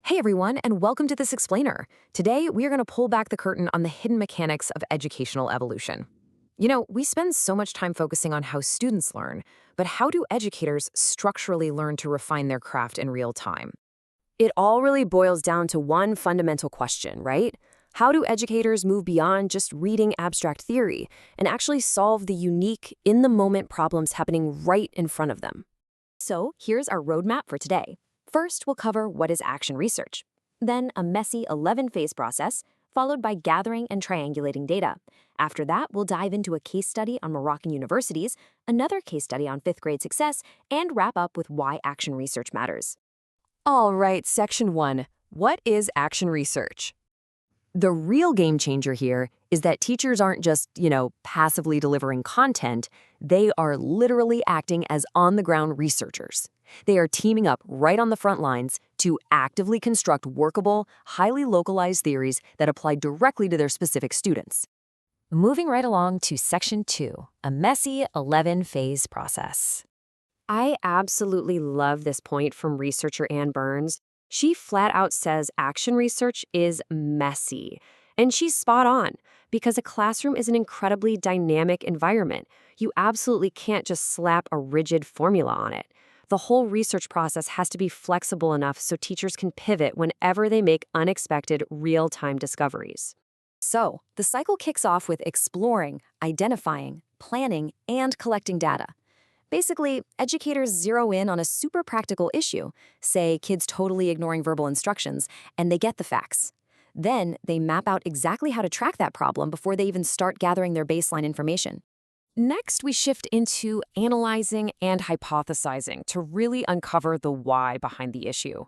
Hey everyone, and welcome to This Explainer. Today, we are going to pull back the curtain on the hidden mechanics of educational evolution. We spend so much time focusing on how students learn, but how do educators structurally learn to refine their craft in real time? It all really boils down to one fundamental question, right? How do educators move beyond just reading abstract theory and actually solve the unique, in-the-moment problems happening right in front of them? So here's our roadmap for today. First, we'll cover what is action research, then a messy 11-phase process, followed by gathering and triangulating data. After that, we'll dive into a case study on Moroccan universities, another case study on fifth-grade success, and wrap up with why action research matters. All right, Section 1. What is action research? The real game changer here is that teachers aren't just, passively delivering content. They are literally acting as on-the-ground researchers. They are teaming up right on the front lines to actively construct workable, highly localized theories that apply directly to their specific students. Moving right along to Section 2, a messy 11-phase process. I absolutely love this point from researcher Ann Burns. She flat out says action research is messy. And she's spot on, because a classroom is an incredibly dynamic environment. You absolutely can't just slap a rigid formula on it. The whole research process has to be flexible enough so teachers can pivot whenever they make unexpected, real-time discoveries. So, the cycle kicks off with exploring, identifying, planning, and collecting data. Basically, educators zero in on a super practical issue, say kids totally ignoring verbal instructions, and they get the facts. Then, they map out exactly how to track that problem before they even start gathering their baseline information. Next, we shift into analyzing and hypothesizing to really uncover the why behind the issue.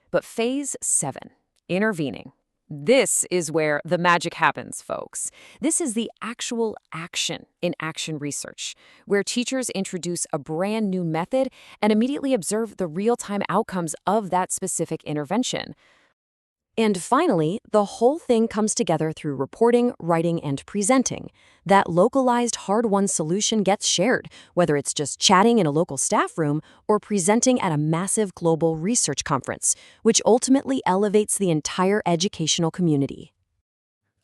But phase 7, intervening. This is where the magic happens, folks. This is the actual action in action research, where teachers introduce a brand new method and immediately observe the real-time outcomes of that specific intervention. And finally, the whole thing comes together through reporting, writing, and presenting. That localized, hard-won solution gets shared, whether it's just chatting in a local staff room or presenting at a massive global research conference, which ultimately elevates the entire educational community.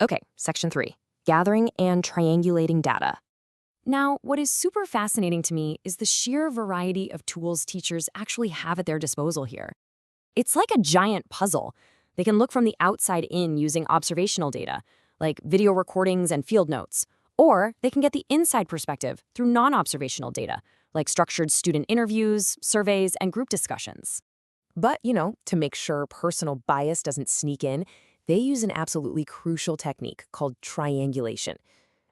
Okay, Section 3, gathering and triangulating data. Now, what is super fascinating to me is the sheer variety of tools teachers actually have at their disposal here. It's like a giant puzzle. They can look from the outside in using observational data, like video recordings and field notes. Or they can get the inside perspective through non-observational data, like structured student interviews, surveys, and group discussions. But, to make sure personal bias doesn't sneak in, they use an absolutely crucial technique called triangulation.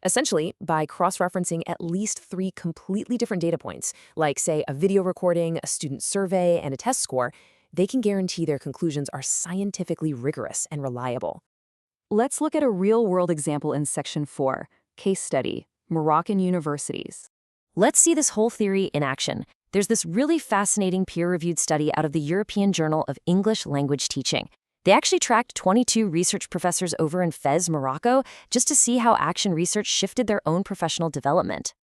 Essentially, by cross-referencing at least 3 completely different data points, like, say, a video recording, a student survey, and a test score, they can guarantee their conclusions are scientifically rigorous and reliable. Let's look at a real-world example in Section 4, Case Study, Moroccan Universities. Let's see this whole theory in action. There's this really fascinating peer-reviewed study out of the European Journal of English Language Teaching. They actually tracked 22 research professors over in Fez, Morocco, just to see how action research shifted their own professional development.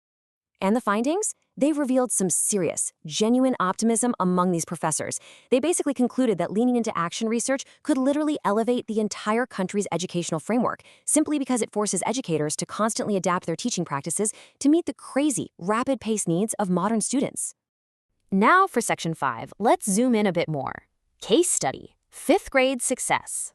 And the findings? They revealed some serious, genuine optimism among these professors. They basically concluded that leaning into action research could literally elevate the entire country's educational framework, simply because it forces educators to constantly adapt their teaching practices to meet the crazy, rapid-paced needs of modern students. Now for Section 5, let's zoom in a bit more. Case study, 5th grade success.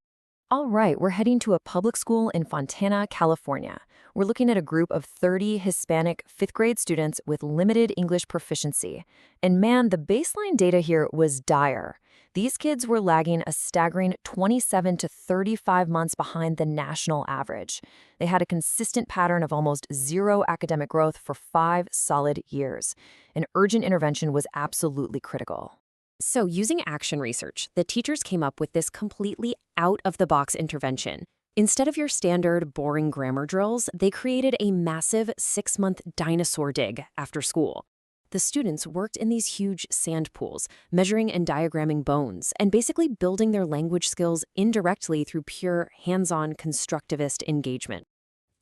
All right, we're heading to a public school in Fontana, California. We're looking at a group of 30 Hispanic 5th grade students with limited English proficiency. And man, the baseline data here was dire. These kids were lagging a staggering 27 to 35 months behind the national average. They had a consistent pattern of almost zero academic growth for 5 solid years. An urgent intervention was absolutely critical. So using action research, the teachers came up with this completely out-of-the-box intervention. Instead of your standard boring grammar drills, they created a massive 6-month dinosaur dig after school. The students worked in these huge sand pools, measuring and diagramming bones, and basically building their language skills indirectly through pure hands-on constructivist engagement.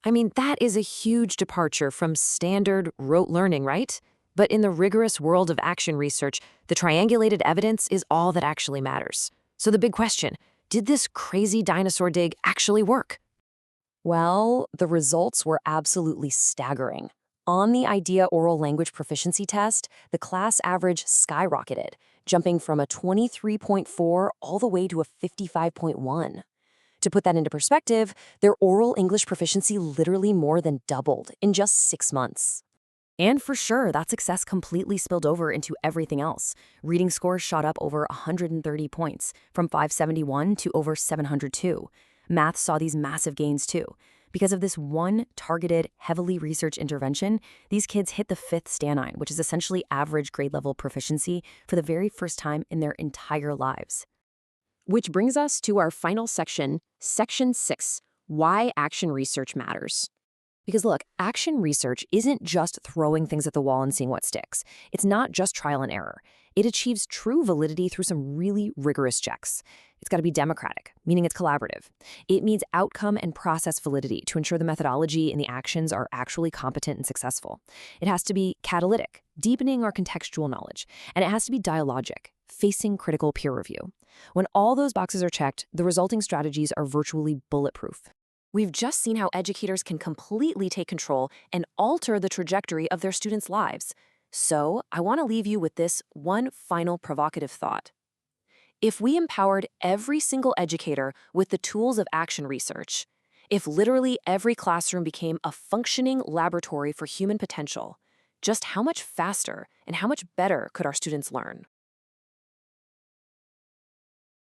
I mean, that is a huge departure from standard rote learning, right? But in the rigorous world of action research, the triangulated evidence is all that actually matters. So the big question, did this crazy dinosaur dig actually work? Well, the results were absolutely staggering. On the IDEA oral language proficiency test, the class average skyrocketed, jumping from a 23.4 all the way to a 55.1. To put that into perspective, their oral English proficiency literally more than doubled in just 6 months. And for sure, that success completely spilled over into everything else. Reading scores shot up over 130 points, from 571 to over 702. Math saw these massive gains too. Because of this one targeted, heavily researched intervention, these kids hit the 5th stanine, which is essentially average grade level proficiency, for the very first time in their entire lives. Which brings us to our final section, Section 6, Why Action Research Matters. Because look, action research isn't just throwing things at the wall and seeing what sticks. It's not just trial and error. It achieves true validity through some really rigorous checks. It's got to be democratic, meaning it's collaborative. It needs outcome and process validity to ensure the methodology and the actions are actually competent and successful. It has to be catalytic, deepening our contextual knowledge. And it has to be dialogic, facing critical peer review. When all those boxes are checked, the resulting strategies are virtually bulletproof. We've just seen how educators can completely take control and alter the trajectory of their students' lives. So, I want to leave you with this one final provocative thought. If we empowered every single educator with the tools of action research, if literally every classroom became a functioning laboratory for human potential, just how much faster and how much better could our students learn?